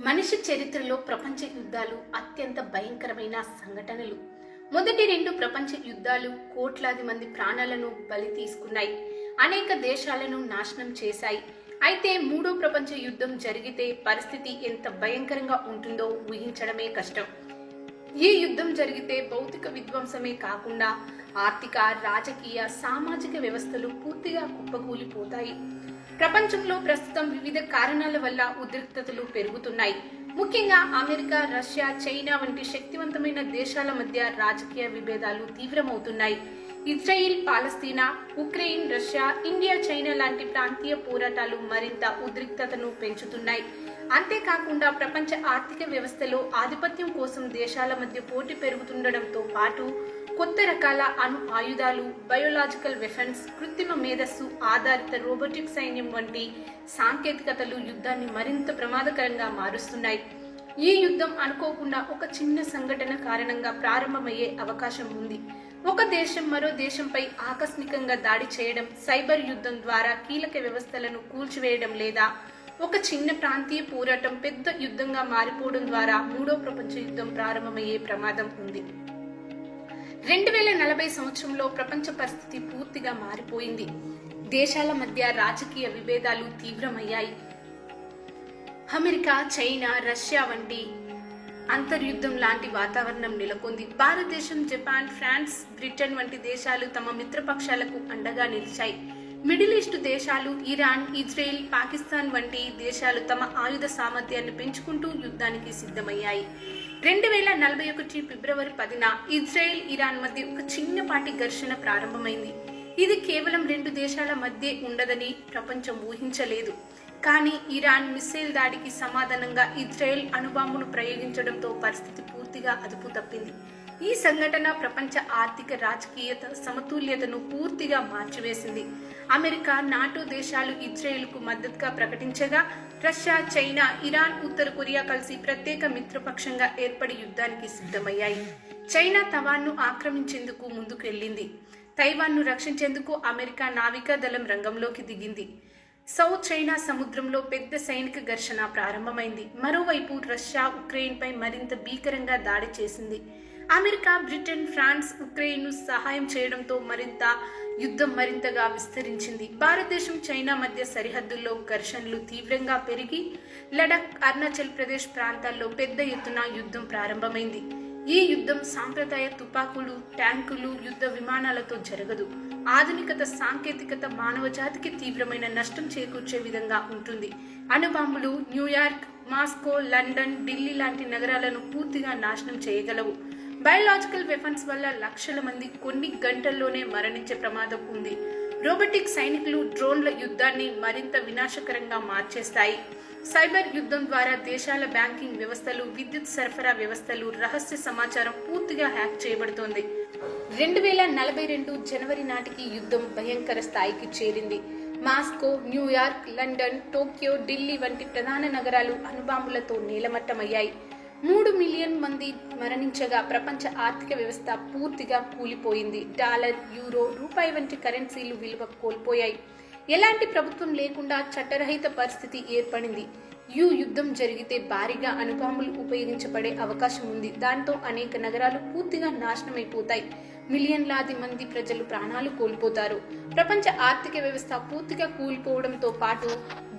మనిషి చరిత్రలో ప్రపంచ యుద్ధాలు అత్యంత భయంకరమైన సంఘటనలు. మొదటి రెండు ప్రపంచ యుద్ధాలు కోట్లాది మంది ప్రాణాలను బలి తీసుకున్నాయి, అనేక దేశాలను నాశనం చేశాయి. అయితే మూడో ప్రపంచ యుద్ధం జరిగితే పరిస్థితి ఎంత భయంకరంగా ఉంటుందో ఊహించడమే కష్టం. ఈ యుద్ధం జరిగితే భౌతిక విధ్వంసమే కాకుండా ఆర్థిక, రాజకీయ, సామాజిక వ్యవస్థలు పూర్తిగా కుప్పకూలిపోతాయి. ప్రపంచంలో ప్రస్తుతం వివిధ కారణాల వల్ల ఉద్రిక్తతలు పెరుగుతున్నాయి. ముఖ్యంగా అమెరికా, రష్యా, చైనా వంటి శక్తివంతమైన దేశాల మధ్య రాజకీయ విభేదాలు తీవ్రమవుతున్నాయి. ఇజ్రాయిల్, పాలస్తీనా, ఉక్రెయిన్, రష్యా, ఇండియా, చైనా లాంటి ప్రాంతీయ పోరాటాలు మరింత ఉద్రిక్తతను పెంచుతున్నాయి. అంతేకాకుండా ప్రపంచ ఆర్థిక వ్యవస్థలో ఆధిపత్యం కోసం దేశాల మధ్య పోటీ పెరుగుతుండటంతో పాటు కొత్త రకాల అణు ఆయుధాలు, బయోలాజికల్ వెపన్స్, కృత్రిమ మేధస్సు ఆధారిత రోబోటిక్ సైన్యం వంటి సాంకేతికతలు యుద్ధాన్ని మరింత ప్రమాదకరంగా మారుస్తున్నాయి. ఈ యుద్ధం అనుకోకుండా ఒక చిన్న సంఘటన కారణంగా ప్రారంభమయ్యే అవకాశం ఉంది. ఒక దేశం మరో దేశంపై ఆకస్మికంగా దాడి చేయడం, సైబర్ యుద్ధం ద్వారా కీలక వ్యవస్థలను కూల్చివేయడం, లేదా ఒక చిన్న ప్రాంతీయ పోరాటం పెద్ద యుద్ధంగా మారిపోవడం ద్వారా మూడో ప్రపంచ యుద్ధం ప్రారంభమయ్యే ప్రమాదం ఉంది. 2040 సంవత్సరంలో ప్రపంచ పరిస్థితి పూర్తిగా మారిపోయింది. దేశాల మధ్య రాజకీయ విభేదాలు తీవ్రమయ్యాయి. అమెరికా, చైనా, రష్యా వంటి అంతర్యుద్ధం లాంటి వాతావరణం నెలకొంది. భారతదేశం, జపాన్, ఫ్రాన్స్, బ్రిటన్ వంటి దేశాలు తమ మిత్రపక్షాలకు అండగా నిలిచాయి. మిడిల్ ఈస్ట్ దేశాలు, ఇరాన్, ఇజ్రాయెల్, పాకిస్తాన్ వంటి దేశాలు తమ ఆయుధ సామర్థ్యాన్ని పెంచుకుంటూ యుద్ధానికి సిద్ధమయ్యాయి. 2041 ఫిబ్రవరి 10న ఇజ్రాయెల్, ఇరాన్ మధ్య ఒక చిన్నపాటి ఘర్షణ ప్రారంభమైంది. ఇది కేవలం రెండు దేశాల మధ్య ఉండదని ప్రపంచం ఊహించలేదు. కానీ ఇరాన్ మిస్సైల్ దాడికి సమాధానంగా ఇజ్రాయెల్ అణుబాంబును ప్రయోగించడంతో పరిస్థితి పూర్తిగా అదుపు తప్పింది. ఈ సంఘటన ప్రపంచ ఆర్థిక, రాజకీయ సమతుల్యతను పూర్తిగా మార్చివేసింది. అమెరికా, నాటో దేశాలు ఇజ్రాయెల్కు మద్దతుగా ప్రకటించగా, రష్యా, చైనా, ఇరాన్, ఉత్తర కొరియా కలిసి ప్రత్యేక మిత్రపక్షంగా ఏర్పడి యుద్ధానికి సిద్ధమయ్యాయి. చైనా తైవాన్ను ఆక్రమించేందుకు ముందుకెళ్లింది. తైవాన్ను రక్షించేందుకు అమెరికా నావికా దళం రంగంలోకి దిగింది. సౌత్ చైనా సముద్రంలో పెద్ద సైనిక ఘర్షణ ప్రారంభమైంది. మరోవైపు రష్యా ఉక్రెయిన్పై మరింత భీకరంగా దాడి చేసింది. అమెరికా, బ్రిటన్, ఫ్రాన్స్ ఉక్రెయిన్ను సహాయం చేయడంతో యుద్ధం మరింతగా విస్తరించింది. భారతదేశం, చైనా మధ్య సరిహద్దుల్లో ఘర్షణలు తీవ్రంగా పెరిగి లడాక్, అరుణాచల్ ప్రదేశ్ ప్రాంతాల్లో పెద్ద ఎత్తున యుద్ధం ప్రారంభమైంది. ఈ యుద్ధం సాంప్రదాయ తుపాకులు, ట్యాంకులు, యుద్ధ విమానాలతో జరగదు. ఆధునికత, సాంకేతికత మానవ జాతికి తీవ్రమైన నష్టం చేకూర్చే విధంగా ఉంటుంది. అణుబాంబులు న్యూయార్క్, మాస్కో, లండన్, ఢిల్లీ లాంటి నగరాలను పూర్తిగా నాశనం చేయగలవు. బయోలాజికల్ వెపన్స్ వల్ల లక్షల మంది కొన్ని గంటల్లోనే మరణించే ప్రమాదం ఉంది. రోబోటిక్ సైనికులు, డ్రోన్ల యుద్ధాన్ని మరింత వినాశకరంగా మార్చేస్తాయి. సైబర్ యుద్ధం ద్వారా దేశాల బ్యాంకింగ్ వ్యవస్థలు, విద్యుత్ సరఫరా వ్యవస్థలు, రహస్య సమాచారం పూర్తిగా హ్యాక్ చేయబడుతోంది. 2042 జనవరి నాటికి యుద్ధం భయంకర స్థాయికి చేరింది. Moscow, New York, London, Tokyo, Delhi వంటి ప్రధాన నగరాలు అణుబాంబులతో నేలమట్టమయ్యాయి. 3 మిలియన్ మంది మరణించగా ప్రపంచ ఆర్థిక వ్యవస్థ పూర్తిగా కూలిపోయింది. డాలర్, యూరో, రూపాయి వంటి కరెన్సీలు విలువ కోల్పోయాయి. ఎలాంటి ప్రభుత్వం లేకుండా చట్టరహిత పరిస్థితి ఏర్పడింది. ఈ యుద్ధం జరిగితే భారీగా అణుబాంబులు ఉపయోగించబడే అవకాశం ఉంది. దాంతో అనేక నగరాలు పూర్తిగా నాశనమైపోతాయి. మిలియన్లాది మంది ప్రజలు ప్రాణాలు కోల్పోతారు. ప్రపంచ ఆర్థిక వ్యవస్థ పూర్తిగా కూలిపోవడంతో పాటు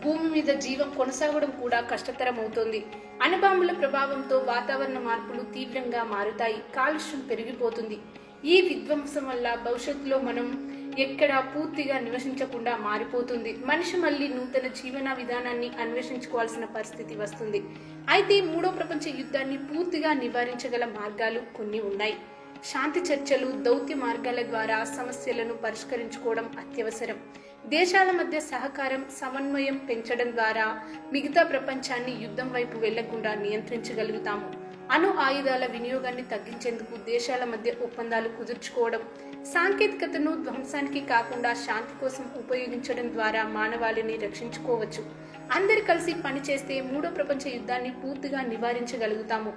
భూమి మీద జీవం కొనసాగడం కూడా కష్టతరమవుతోంది. అణుబాంబుల ప్రభావంతో వాతావరణ మార్పులు తీవ్రంగా మారుతాయి. కాలుష్యం పెరిగిపోతుంది. ఈ విధ్వంసం వల్ల భవిష్యత్తులో మనం ఎక్కడా పూర్తిగా నివసించకుండా మారిపోతుంది. మనిషి మళ్ళీ నూతన జీవన విధానాన్ని అన్వేషించుకోవాల్సిన పరిస్థితి వస్తుంది. అయితే మూడో ప్రపంచ యుద్ధాన్ని పూర్తిగా నివారించగల మార్గాలు కొన్ని ఉన్నాయి. శాంతి చర్చలు, దౌత్య మార్గాల ద్వారా సమస్యలను పరిష్కరించుకోవడం అత్యవసరం. దేశాల మధ్య సహకారం, సమన్వయం పెంచడం ద్వారా మిగతా ప్రపంచాన్ని యుద్ధం వైపు వెళ్లకుండా నియంత్రించగలుగుతాము. అణు ఆయుధాల వినియోగాన్ని తగ్గించేందుకు దేశాల మధ్య ఒప్పందాలు కుదుర్చుకోవడం, సాంకేతికతను ధ్వంసానికి కాకుండా శాంతి కోసం ఉపయోగించడం ద్వారా మానవాళిని రక్షించుకోవచ్చు. అందరు కలిసి పనిచేస్తే మూడో ప్రపంచ యుద్ధాన్ని పూర్తిగా నివారించగలుగుతాము.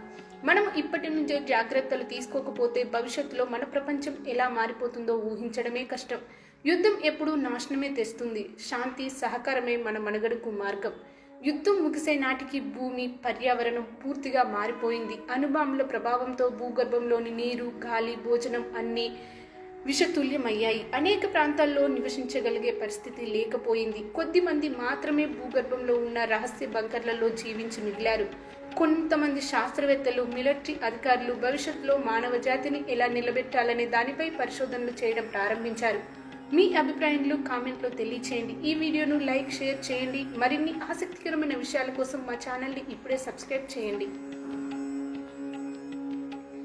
మనం ఇప్పటి నుంచే జాగ్రత్తలు తీసుకోకపోతే భవిష్యత్తులో మన ప్రపంచం ఎలా మారిపోతుందో ఊహించడమే కష్టం. యుద్ధం ఎప్పుడూ నాశనమే తెస్తుంది. శాంతి, సహకారమే మన మనుగడకు మార్గం. యుద్ధం ముగిసే నాటికి భూమి పర్యావరణం పూర్తిగా మారిపోయింది. అణుబాంబుల ప్రభావంతో భూగర్భంలోని నీరు, గాలి, భోజనం అన్నీ విషతుల్యమయ్యాయి. అనేక ప్రాంతాల్లో నివసించగలిగే పరిస్థితి లేకపోయింది. కొద్ది మంది మాత్రమే భూగర్భంలో ఉన్న రహస్య బంకర్లలో జీవించి మిగిలారు. కొంతమంది శాస్త్రవేత్తలు, మిలిటరీ అధికారులు భవిష్యత్తులో మానవ జాతిని ఎలా నిలబెట్టాలనే దానిపై పరిశోధనలు చేయడం ప్రారంభించారు. మీ అభిప్రాయాలు కామెంట్లో తెలియచేయండి. ఈ వీడియోను లైక్, షేర్ చేయండి. మరిన్ని ఆసక్తికరమైన విషయాల కోసం మా ఛానల్ని ఇప్పుడే సబ్స్క్రైబ్ చేయండి.